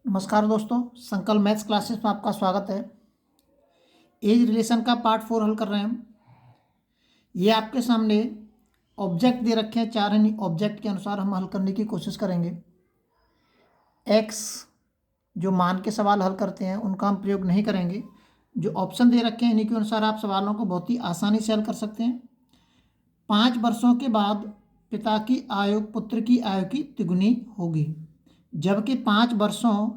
नमस्कार दोस्तों, संकल्प मैथ्स क्लासेस में आपका स्वागत है। एज रिलेशन का पार्ट 4 हल कर रहे हैं हम। ये आपके सामने ऑब्जेक्ट दे रखे हैं, चार यानी ऑब्जेक्ट के अनुसार हम हल करने की कोशिश करेंगे। एक्स जो मान के सवाल हल करते हैं उनका हम प्रयोग नहीं करेंगे। जो ऑप्शन दे रखे हैं इन्हीं के अनुसार आप सवालों को बहुत ही आसानी से हल कर सकते हैं। 5 वर्षों के बाद पिता की आयु पुत्र की आयु की तिगुनी होगी, जबकि 5 वर्षों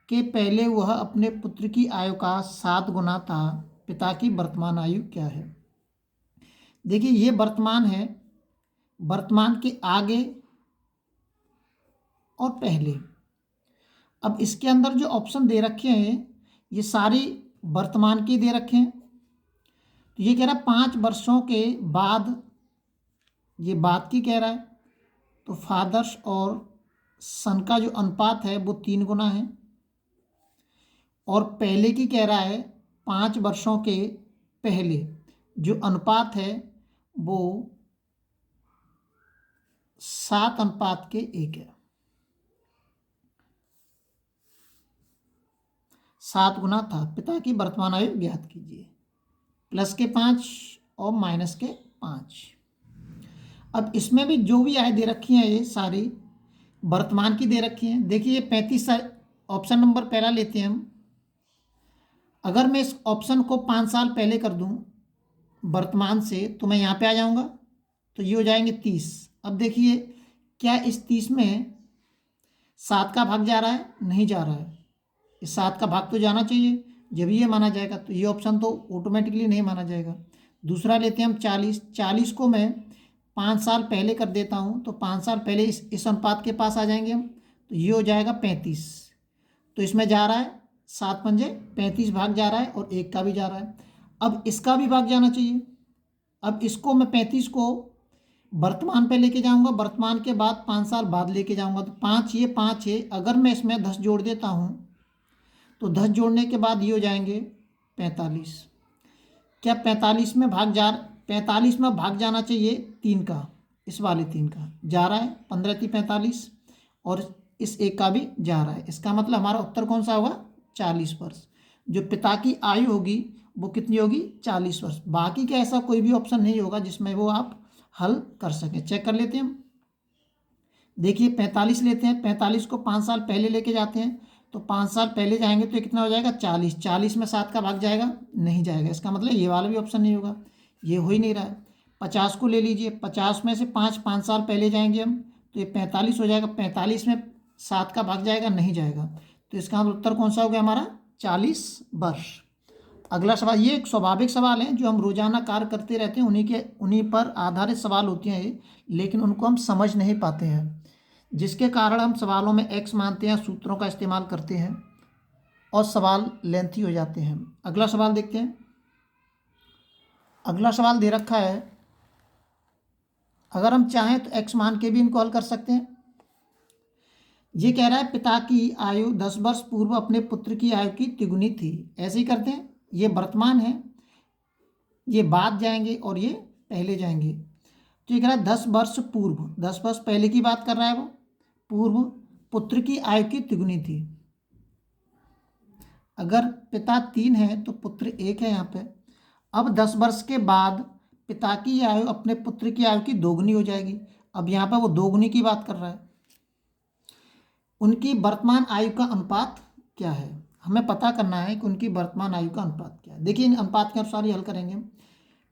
के पहले वह अपने पुत्र की आयु का 7 गुना था। पिता की वर्तमान आयु क्या है? देखिए, ये वर्तमान है, वर्तमान के आगे और पहले। अब इसके अंदर जो ऑप्शन दे रखे हैं ये सारी वर्तमान के दे रखे हैं। तो ये कह रहा है 5 वर्षों के बाद, ये बाद की कह रहा है, तो फादर्स और सन का जो अनुपात है वो 3 गुना है। और पहले की कह रहा है 5 वर्षों के पहले जो अनुपात है वो 7:1 है। 7 गुना था। पिता की वर्तमान आयु ज्ञात कीजिए। प्लस के 5 और माइनस के 5। अब इसमें भी जो भी आय दे रखी हैं ये सारी वर्तमान की दे रखी हैं। देखिए, ये 35 ऑप्शन नंबर पहला लेते हैं हम। अगर मैं इस ऑप्शन को 5 साल पहले कर दूं वर्तमान से, तो मैं यहाँ पे आ जाऊंगा, तो ये हो जाएंगे 30। अब देखिए, क्या इस 30 में 7 का भाग जा रहा है? नहीं जा रहा है। इस 7 का भाग तो जाना चाहिए, जब ये माना जाएगा। तो ये ऑप्शन तो ऑटोमेटिकली नहीं माना जाएगा। दूसरा लेते हैं हम 40। 40 को मैं 5 साल पहले कर देता हूँ, तो 5 साल पहले इस अनुपात के पास आ जाएंगे हम, तो ये हो जाएगा 35। तो इसमें जा रहा है 7 पंजे 35 भाग जा रहा है, और 1 का भी जा रहा है। अब इसका भी भाग जाना चाहिए। अब इसको मैं 35 को वर्तमान पे लेके जाऊंगा, वर्तमान के बाद 5 साल बाद लेके जाऊंगा, तो 5 है। अगर मैं इसमें 10 जोड़ देता हूँ, तो 10 जोड़ने के बाद ये हो जाएंगे 45। क्या 45 में भाग जाना चाहिए 3 का, इस वाले 3 का जा रहा है, 15×3 = 45, और इस 1 का भी जा रहा है। इसका मतलब हमारा उत्तर कौन सा होगा? 40 वर्ष। जो पिता की आयु होगी वो कितनी होगी? 40 वर्ष। बाकी का ऐसा कोई भी ऑप्शन नहीं होगा जिसमें वो आप हल कर सकें। चेक कर लेते हैं हम। देखिए, 45 लेते हैं। 45 को 5 साल पहले लेके जाते हैं, तो 5 साल पहले जाएंगे तो कितना हो जाएगा? 40। 40 में 7 का भाग जाएगा? नहीं जाएगा। इसका मतलब ये वाला भी ऑप्शन नहीं होगा, ये हो ही नहीं रहा है। 50 को ले लीजिए। 50 में से 5 साल पहले जाएंगे हम, तो ये 45 हो जाएगा। 45 में 7 का भाग जाएगा? नहीं जाएगा। तो इसका उत्तर कौन सा हो गया हमारा? 40 वर्ष। अगला सवाल, ये एक स्वाभाविक सवाल है जो हम रोजाना कार्य करते रहते हैं, उन्हीं पर आधारित सवाल होते हैं ये, लेकिन उनको हम समझ नहीं पाते हैं, जिसके कारण हम सवालों में एक्स मानते हैं, सूत्रों का इस्तेमाल करते हैं और सवाल लेंथी हो जाते हैं। अगला सवाल देखते हैं। अगला सवाल दे रखा है, अगर हम चाहें तो एक्स मान के भी इनको हल कर सकते हैं। ये कह रहा है पिता की आयु 10 वर्ष पूर्व अपने पुत्र की आयु की तिगुनी थी। ऐसे ही करते हैं। ये वर्तमान है, ये बाद जाएंगे और ये पहले जाएंगे। तो ये कह रहा है 10 वर्ष पूर्व, 10 वर्ष पहले की बात कर रहा है वो। पूर्व पुत्र की आयु की तिगुनी थी। अगर पिता 3 है तो पुत्र 1 है यहाँ पे। अब 10 वर्ष के बाद पिता की आयु अपने पुत्र की आयु की दोगुनी हो जाएगी। अब यहाँ पर वो दोगुनी की बात कर रहा है। उनकी वर्तमान आयु का अनुपात क्या है? हमें पता करना है कि उनकी वर्तमान आयु का अनुपात क्या है। देखिए, इन अनुपात के अनुसार ही हल करेंगे हम।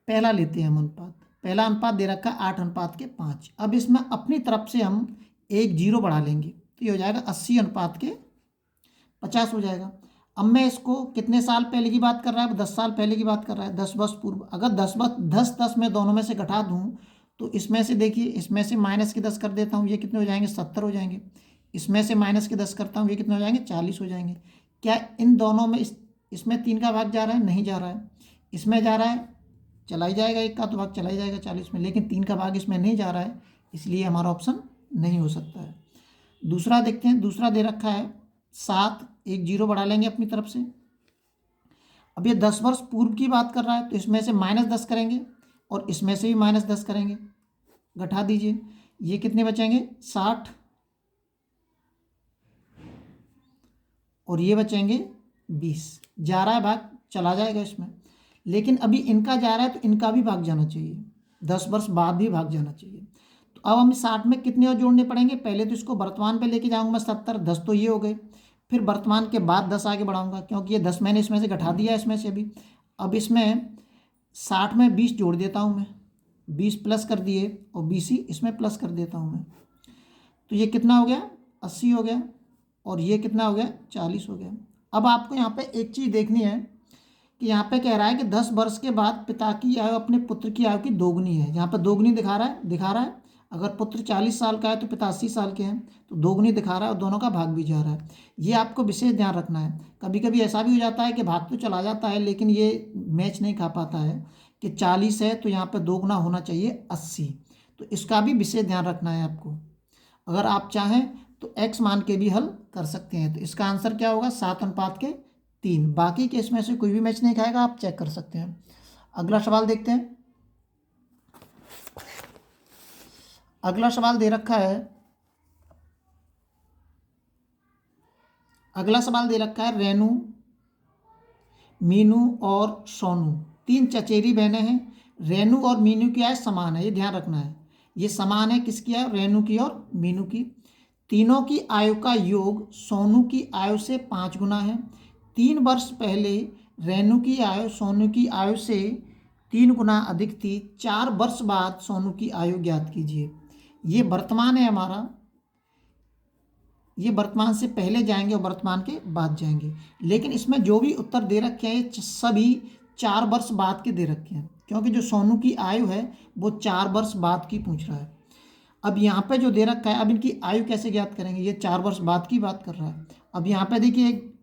पहला लेते हैं हम अनुपात। पहला अनुपात दे रखा है 8:5। अब इसमें अपनी तरफ से हम एक 0 बढ़ा लेंगे, तो ये हो जाएगा 80:50 हो जाएगा। अब मैं इसको कितने साल पहले की बात कर रहा है? 10 साल पहले की बात कर रहा है, 10 वर्ष पूर्व। अगर 10 में दोनों में से घटा दूं, तो इसमें से देखिए, इसमें से माइनस के 10 कर देता हूँ, ये कितने हो जाएंगे? 70 हो जाएंगे। इसमें से माइनस के 10 करता हूँ, ये कितने हो जाएंगे? 40 हो जाएंगे। क्या इन दोनों में इसमें 3 का भाग जा रहा है? नहीं जा रहा है। इसमें जा रहा है, चला ही जाएगा, 1 का तो भाग चला ही जाएगा 40 में, लेकिन 3 का भाग इसमें नहीं जा रहा है, इसलिए हमारा ऑप्शन नहीं हो सकता है। दूसरा देखते हैं। दूसरा दे रखा है 7, एक 0 बढ़ा लेंगे अपनी तरफ से। अब ये 10 वर्ष पूर्व की बात कर रहा है, तो इसमें से -10 करेंगे और इसमें से भी -10 करेंगे। घटा दीजिए, ये कितने बचेंगे? 60 और ये बचेंगे 20। जा रहा है भाग, चला जाएगा इसमें, लेकिन अभी इनका जा रहा है तो इनका भी भाग जाना चाहिए, 10 वर्ष बाद भी भाग जाना चाहिए। तो अब हम 60 में कितने और जोड़ने पड़ेंगे? पहले तो इसको वर्तमान पे लेके जाऊंगा मैं 70, 10 तो ये हो गए, फिर वर्तमान के बाद 10 आगे बढ़ाऊंगा, क्योंकि ये 10 मैंने इसमें से घटा दिया है इसमें से अभी। अब इसमें 60 में 20 जोड़ देता हूँ मैं, 20 प्लस कर दिए और 20 ही इसमें प्लस कर देता हूँ मैं। तो ये कितना हो गया? 80 हो गया, और ये कितना हो गया? 40 हो गया। अब आपको यहाँ पे एक चीज़ देखनी है कि यहाँ पे कह रहा है कि 10 वर्ष के बाद पिता की आयु अपने पुत्र की आयु की दोगुनी है। यहाँ पर दोगुनी दिखा रहा है। अगर पुत्र 40 साल का है तो पिता 80 साल के हैं, तो दोगुनी दिखा रहा है और दोनों का भाग भी जा रहा है। ये आपको विशेष ध्यान रखना है। कभी कभी ऐसा भी हो जाता है कि भाग तो चला जाता है लेकिन ये मैच नहीं खा पाता है कि 40 है तो यहाँ पर दोगुना होना चाहिए 80। तो इसका भी विशेष ध्यान रखना है आपको। अगर आप चाहें तो x मान के भी हल कर सकते हैं। तो इसका आंसर क्या होगा? 7:3। बाकी के इसमें से कोई भी मैच नहीं खाएगा, आप चेक कर सकते हैं। अगला सवाल देखते हैं। अगला सवाल दे रखा है, रेनू, मीनू और सोनू, 3 चचेरी बहनें हैं। रेनू और मीनू की आय समान है, ये ध्यान रखना है। ये समान है किसकी आय? रेनू की और मीनू की। तीनों की आयु का योग सोनू की आयु से 5 गुना है। 3 वर्ष पहले रेनू की आयु सोनू की आयु से 3 गुना अधिक थी। 4 वर्ष बाद सोनू की आयु ज्ञात कीजिए। ये वर्तमान है हमारा, ये वर्तमान से पहले जाएंगे और वर्तमान के बाद जाएंगे, लेकिन इसमें जो भी उत्तर दे रखे हैं सभी 4 वर्ष बाद के दे रखे हैं, क्योंकि जो सोनू की आयु है वो 4 वर्ष बाद की पूछ रहा है। अब यहाँ पे जो दे रखा है, अब इनकी आयु कैसे ज्ञात करेंगे? ये 4 वर्ष बाद की बात कर रहा है। अब यहाँ पे देखिए एक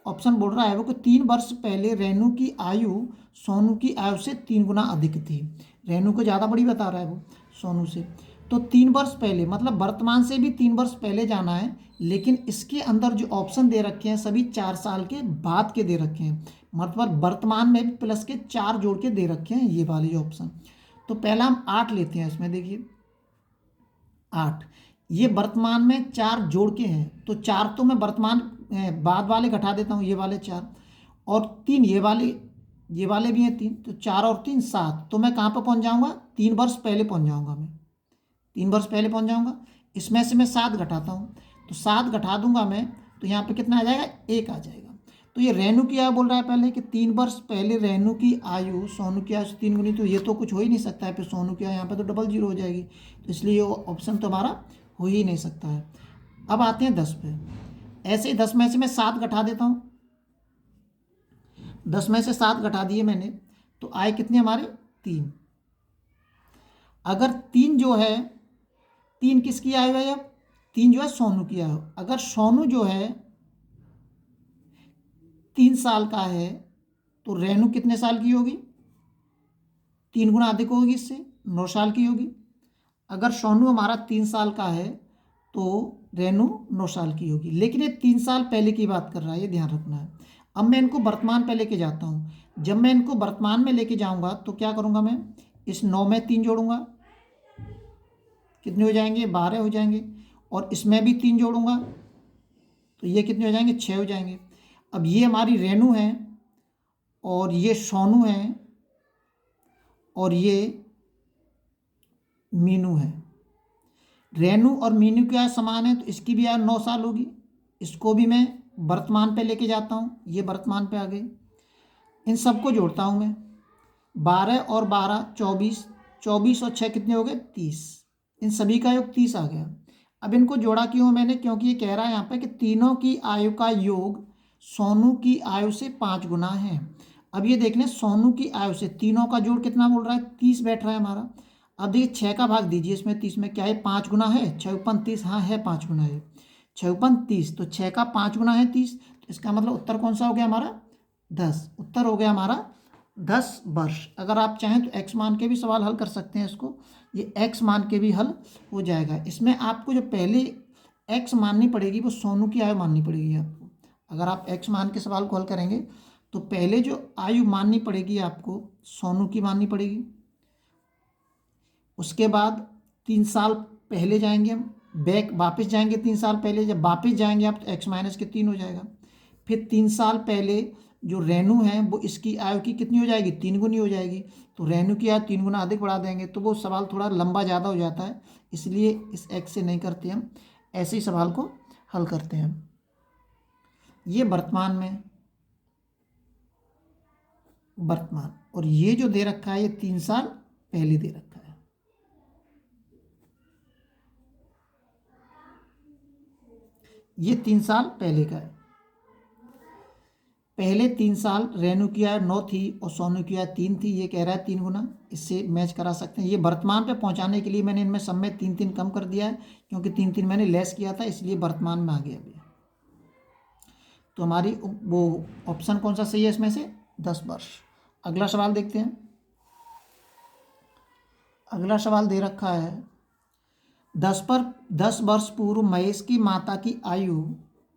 ऑप्शन बोल रहा है वो कि 3 वर्ष पहले रेनू की आयु सोनू की आयु से 3 गुना अधिक थी। रेनू को ज़्यादा बड़ी बता रहा है वो सोनू से। तो 3 वर्ष पहले मतलब वर्तमान से भी 3 वर्ष पहले जाना है, लेकिन इसके अंदर जो ऑप्शन दे रखे हैं सभी 4 साल के बाद के दे रखे हैं, मतलब वर्तमान में भी प्लस के 4 जोड़ के दे रखे हैं ये वाले ऑप्शन। तो पहला हम 8 लेते हैं, इसमें देखिए 8, ये वर्तमान में 4 जोड़ के हैं, तो 4 तो मैं वर्तमान बाद वाले घटा देता हूँ, ये वाले 4 और 3 ये वाले भी हैं 3, तो 4 और 3 7। तो मैं कहाँ पर पहुँच जाऊँगा? 3 वर्ष पहले पहुँच जाऊँगा मैं, 3 वर्ष पहले पहुँच जाऊँगा। इसमें से मैं 7 घटाता हूँ, तो 7 घटा दूंगा मैं, तो यहाँ पे कितना आ जाएगा? 1 आ जाएगा। तो ये रेनू की आयु बोल रहा है पहले कि 3 वर्ष पहले रेनू की आयु सोनू की आयु से 3 गुनी, तो ये तो कुछ हो ही नहीं सकता है। फिर सोनू की आयु यहाँ पे तो डबल 0 हो जाएगी, तो इसलिए ये ऑप्शन तो हमारा हो ही नहीं सकता है। अब आते हैं 10 पे। ऐसे ही 10 में से मैं 7 घटा देता हूँ, 10 में से 7 घटा दिए मैंने, तो आए कितने हमारे? 3। अगर 3 जो है, 3 किसकी आयु है? अब 3 जो है सोनू की आयु। अगर सोनू जो है 3 साल का है तो रेनू कितने साल की होगी? 3 गुना अधिक होगी, इससे 9 साल की होगी। अगर सोनू हमारा 3 साल का है तो रेनू 9 साल की होगी, लेकिन ये 3 साल पहले की बात कर रहा है, ये ध्यान रखना है। अब मैं इनको वर्तमान पे लेके जाता हूँ। जब मैं इनको वर्तमान में लेके जाऊँगा तो क्या करूँगा मैं? इस 9 में 3 जोड़ूंगा, कितने हो जाएंगे? 12 हो जाएंगे। और इसमें भी 3 जोड़ूंगा तो ये कितने हो जाएंगे? 6 हो जाएंगे। अब ये हमारी रेनू है और ये सोनू है और ये मीनू है। रेनू और मीनू की आयु समान है तो इसकी भी आयु 9 साल होगी। इसको भी मैं वर्तमान पे लेके जाता हूँ, ये वर्तमान पे आ गए। इन सबको जोड़ता हूँ मैं, 12 और 12 24, 24 और 6 कितने हो गए? 30। इन सभी का योग 30 आ गया। अब इनको जोड़ा क्यों मैंने? क्योंकि ये कह रहा है यहाँ पे कि तीनों की आयु का योग सोनू की आयु से 5 गुना है। अब ये देख लें, सोनू की आयु से तीनों का जोड़ कितना बोल रहा है? 30 बैठ रहा है हमारा। अब देखिए 6 का भाग दीजिए इसमें, 30 में क्या है? 5 गुना है, 6 × 30, हाँ है 5 गुना है, 6 × 30, तो 6 का 5 गुना है 30। तो इसका मतलब उत्तर कौन सा हो गया हमारा? 10। उत्तर हो गया हमारा 10 वर्ष। अगर आप चाहें तो x मान के भी सवाल हल कर सकते हैं इसको, ये x मान के भी हल हो जाएगा। इसमें आपको जो पहले x माननी पड़ेगी वो सोनू की आयु माननी पड़ेगी आपको। अगर आप x मान के सवाल को हल करेंगे तो पहले जो आयु माननी पड़ेगी आपको सोनू की माननी पड़ेगी। उसके बाद 3 साल पहले जाएंगे हम, बैक वापस जाएंगे 3 साल पहले। जब वापस जाएंगे आप तो x - के 3 हो जाएगा। फिर 3 साल पहले जो रेनू है वो इसकी आयु की कितनी हो जाएगी, 3 गुनी हो जाएगी। तो रेनू की आयु 3 गुना अधिक बढ़ा देंगे तो वो सवाल थोड़ा लंबा ज़्यादा हो जाता है, इसलिए इस एक्स से नहीं करते हम, ऐसे ही सवाल को हल करते हैं। ये वर्तमान में वर्तमान, और ये जो दे रखा है ये 3 साल पहले दे रखा है। ये 3 साल पहले का है। पहले 3 साल रेनू की आयु 9 थी और सोनू की आयु 3 थी, ये कह रहा है 3 गुना, इससे मैच करा सकते हैं। ये वर्तमान पे पहुंचाने के लिए मैंने इनमें सब में 3 कम कर दिया है, क्योंकि 3 मैंने लेस किया था, इसलिए वर्तमान में आ गया अभी। तो हमारी वो ऑप्शन कौन सा सही है इसमें से, 10 वर्ष। अगला सवाल देखते हैं। अगला सवाल दे रखा है 10 वर्ष पूर्व महेश की माता की आयु,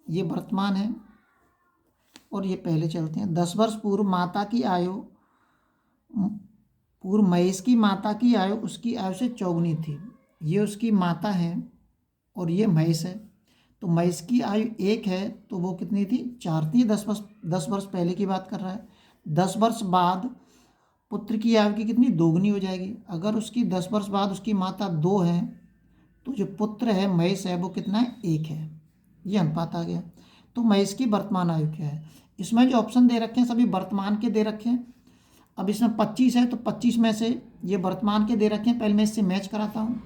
ये वर्तमान है और ये पहले चलते हैं। 10 वर्ष पूर्व माता की आयु, पूर्व महेश की माता की आयु उसकी आयु से चौगुनी थी। ये उसकी माता है और ये महेश है। तो महेश की आयु 1 है तो वो कितनी थी, 4 थी। 10 वर्ष पहले की बात कर रहा है। 10 वर्ष बाद पुत्र की आयु की कितनी, दोगुनी हो जाएगी। अगर उसकी 10 वर्ष बाद उसकी माता 2 है तो जो पुत्र है महेश है वो कितना है, 1 है। ये अनुपात आ गया। तो महेश की वर्तमान आयु क्या है, इसमें जो ऑप्शन दे रखे हैं सभी वर्तमान के दे रखे हैं। अब इसमें 25 है तो 25 में से ये वर्तमान के दे रखे हैं, पहले मैं इससे मैच कराता हूँ।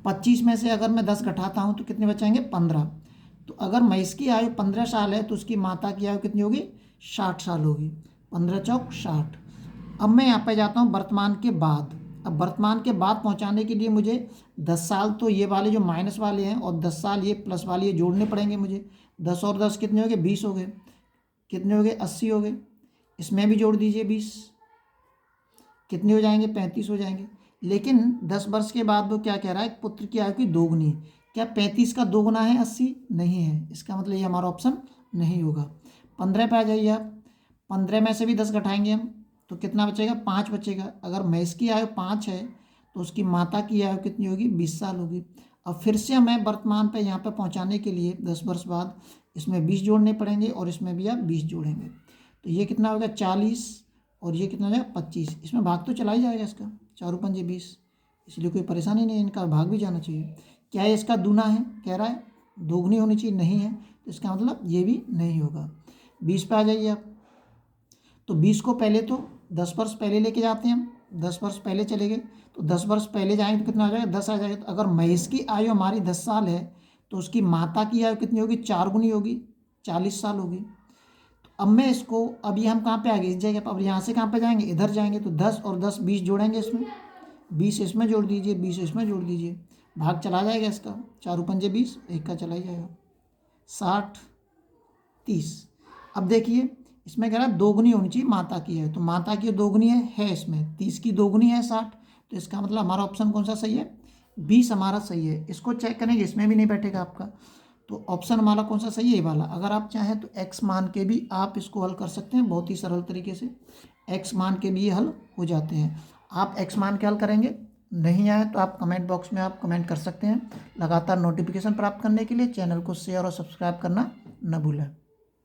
25 में से अगर मैं 10 घटाता हूँ तो कितने बचाएंगे, 15। तो अगर महेश की आयु 15 साल है तो उसकी माता की आयु कितनी होगी, 60 साल होगी। 15 चौक 60। अब मैं यहाँ पे जाता हूँ वर्तमान के बाद। अब वर्तमान के बाद पहुँचाने के लिए मुझे 10 साल तो ये वाले जो माइनस वाले हैं और 10 साल ये प्लस वाले ये जोड़ने पड़ेंगे मुझे। 10 और 10 कितने हो गए, 20 हो गए। कितने हो गए, 80 हो गए। इसमें भी जोड़ दीजिए 20, कितने हो जाएंगे, 35 हो जाएंगे। लेकिन 10 वर्ष के बाद वो क्या कह रहा है, पुत्र की आयु की दोगुनी। क्या 35 का दोगुना है 80? नहीं है, इसका मतलब ये हमारा ऑप्शन नहीं होगा। 15 पे आ जाइए आप। 15 में से भी 10 घटाएंगे हम तो कितना बचेगा, 5 बचेगा। अगर महेश की आयु 5 है तो उसकी माता की आयु कितनी होगी, 20 साल होगी। अब फिर से हमें वर्तमान पे यहाँ पे पहुँचाने के लिए 10 वर्ष बाद इसमें 20 जोड़ने पड़ेंगे और इसमें भी आप 20 जोड़ेंगे। तो ये कितना होगा, 40, और ये कितना हो जाएगा, 25। इसमें भाग तो चला ही जाएगा इसका, 4 पंजे 20, इसलिए कोई परेशानी नहीं है, इनका भाग भी जाना चाहिए। क्या है, इसका दूना है, कह रहा है दोगुनी होनी चाहिए, नहीं है, तो इसका मतलब ये भी नहीं होगा। 20 पे आ जाइए आप। तो 20 को पहले तो 10 वर्ष पहले लेके जाते हैं हम, 10 वर्ष पहले चले गए तो 10 वर्ष पहले जाएंगे तो कितना आ जाएगा, 10 आ जाएगा। तो अगर महेश की आयु हमारी 10 साल है तो उसकी माता की आयु कितनी होगी, 4 गुनी होगी, 40 साल होगी। तो अब मैं इसको, अभी हम कहाँ पे आ गए, इस जगह पर। अब यहाँ से कहाँ पे जाएंगे, इधर जाएंगे। तो 10 और 10 20 जोड़ेंगे इसमें, 20 इसमें जोड़ दीजिए, 20 इसमें जोड़ दीजिए, भाग चला जाएगा इसका, 4 पंजे 20, एक का चला ही जाएगा, 60 30। अब देखिए इसमें कह रहा है दोगुनी होनी चाहिए माता की है, तो माता की दोगुनी है इसमें, 30 की दोगुनी है 60। तो इसका मतलब हमारा ऑप्शन कौन सा सही है, 20 हमारा सही है। इसको चेक करेंगे, इसमें भी नहीं बैठेगा आपका। तो ऑप्शन हमारा कौन सा सही है, ये वाला। अगर आप चाहें तो एक्स मान के भी आप इसको हल कर सकते हैं, बहुत ही सरल तरीके से एक्स मान के भी ये हल हो जाते हैं। आप एक्स मान के हल करेंगे, नहीं आए तो आप कमेंट बॉक्स में आप कमेंट कर सकते हैं। लगातार नोटिफिकेशन प्राप्त करने के लिए चैनल को शेयर और सब्सक्राइब करना न भूलें।